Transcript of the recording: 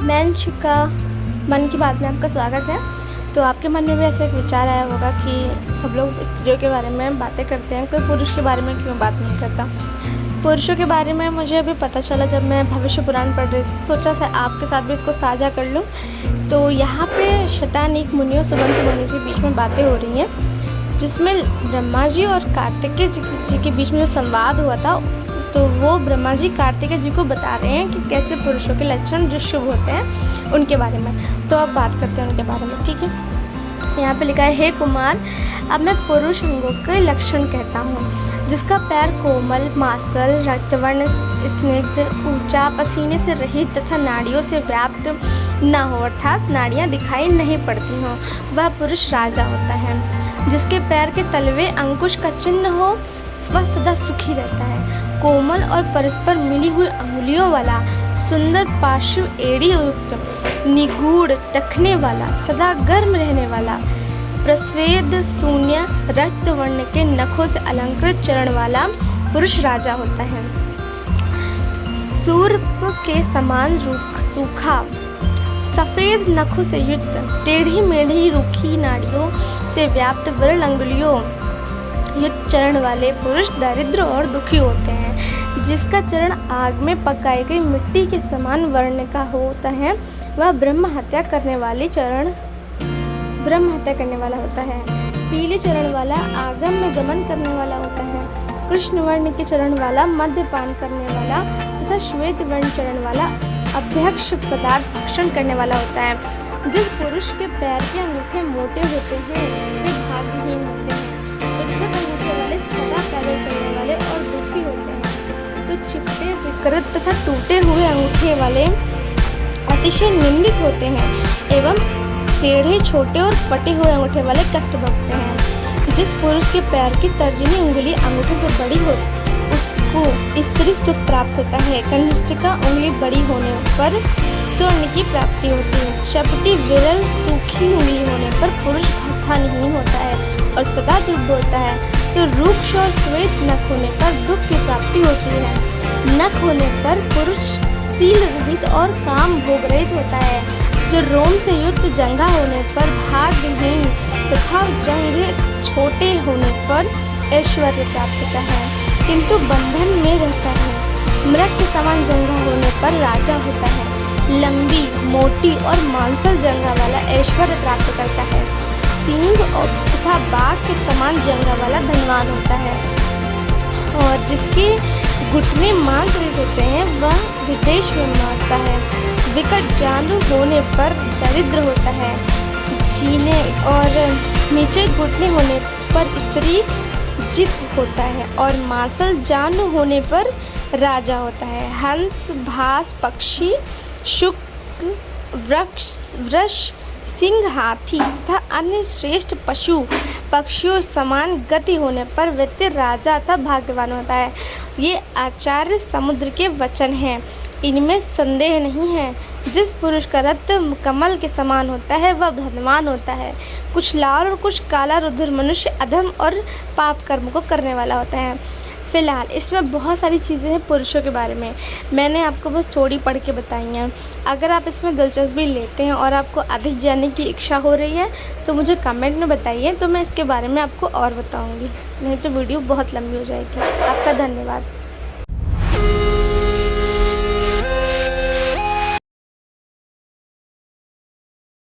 मंच का मन की बात में आपका स्वागत है। तो आपके मन में भी ऐसा एक विचार आया होगा कि सब लोग स्त्रियों के बारे में बातें करते हैं, कोई पुरुष के बारे में क्यों बात नहीं करता। पुरुषों के बारे में मुझे अभी पता चला जब मैं भविष्य पुराण पढ़ रही थी, सोचा से आपके साथ भी इसको साझा कर लूँ। तो यहाँ पे शतानीक मुनियों सुबंत मुनि के बीच में बातें हो रही हैं, जिसमें ब्रह्मा जी और कार्तिकेय जी के बीच में जो संवाद हुआ था, तो वो ब्रह्मा जी कार्तिकेय जी को बता रहे हैं कि कैसे पुरुषों के लक्षण जो शुभ होते हैं उनके बारे में। तो अब बात करते हैं उनके बारे में, ठीक है। यहाँ पे लिखा है, हे कुमार, अब मैं पुरुष अंगों के लक्षण कहता हूँ। जिसका पैर कोमल, मांसल, रक्तवर्ण, स्निग्ध, ऊंचा, पसीने से रहित तथा नाड़ियों से व्याप्त न हो, अर्थात नाड़ियाँ दिखाई नहीं पड़ती हों, वह पुरुष राजा होता है। जिसके पैर के तलवे अंकुश का चिन्ह हो, वह सदा सुखी रहता है। कोमल और परस्पर मिली हुई अंगुलियों वाला, सुंदर पार्श्व एड़ी युक्त, निगूढ़ टखने वाला, सदा गर्म रहने वाला, प्रस्वेद शून्य रक्त वर्ण के नखों से अलंकृत चरण वाला पुरुष राजा होता है। सूर्प के समान सूखा सफेद नखों से युक्त, टेढ़ी मेढ़ी रूखी नाड़ियों से व्याप्त विरल अंगुलियों युक्त चरण वाले पुरुष दरिद्र और दुखी होते हैं। जिसका चरण आग में पकाई गई मिट्टी के समान वर्ण का होता है, वह ब्रह्म हत्या करने वाला होता है। पीले चरण वाला आगम में गमन करने वाला होता है। कृष्ण वर्ण के चरण वाला मद्यपान करने वाला तथा श्वेत वर्ण चरण वाला अभ्यक्ष पदार्थ भक्षण करने वाला होता है। जिस पुरुष के पैर के अंगूठे मोटे होते हैं, वे भाग्यहीन होते हैं। विकृत अंगूठे वाले सदा पैदल चलने वाले और दुखी होते हैं। तो चिपटे, विकृत तथा टूटे हुए अंगूठे वाले अतिशय निंदित होते हैं एवं टेढ़े, छोटे और फटे हुए अंगूठे वाले कष्ट भोगते हैं। जिस पुरुष के पैर की तर्जनी उंगली अंगूठे से बड़ी हो, उसको स्त्री सुख प्राप्त होता है। कनिष्ठिका उंगली बड़ी होने पर स्वर्ण की प्राप्ति होती है। चपटी विरल सूखी उंगली होने पर पुरुष भाग्यहीन होता है और सदा दुख बोलता है। तो रूक्ष और श्वेत नख होने पर दुख की प्राप्ति होती है। नख होने पर पुरुष सील रहित और काम भोग रहित होता है। जो रोम से युक्त जंघा होने पर भाग्यहीन तथा जंघे छोटे होने पर ऐश्वर्य प्राप्त होता है, किंतु बंधन में रहता है। मृग के समान जंघा होने पर राजा होता है। लंबी, मोटी और मांसल जंघा वाला ऐश्वर्य प्राप्त करता है। सींग और तथा बाघ के समान जंघा वाला धनवान होता है। और जिसके घुटने मांस रहित होते हैं, वह विदेश में मरता है। विकट जानु होने पर दरिद्र होता है। सीने और नीचे घुटने होने पर स्त्री जित होता है और मांसल जानु होने पर राजा होता है। हंस, भास, पक्षी, शुक्र, वृष, सिंह, हाथी तथा अन्य श्रेष्ठ पशु पक्षियों समान गति होने पर व्यक्ति राजा तथा भाग्यवान होता है। ये आचार्य समुद्र के वचन हैं, इनमें संदेह नहीं है। जिस पुरुष का रक्त कमल के समान होता है, वह धनवान होता है। कुछ लाल और कुछ काला रुधिर मनुष्य अधम और पाप कर्म को करने वाला होता है। फिलहाल इसमें बहुत सारी चीज़ें हैं पुरुषों के बारे में, मैंने आपको बस थोड़ी पढ़ के बताई हैं। अगर आप इसमें दिलचस्पी लेते हैं और आपको अधिक जानने की इच्छा हो रही है तो मुझे कमेंट में बताइए, तो मैं इसके बारे में आपको और बताऊंगी, नहीं तो वीडियो बहुत लंबी हो जाएगी। आपका धन्यवाद।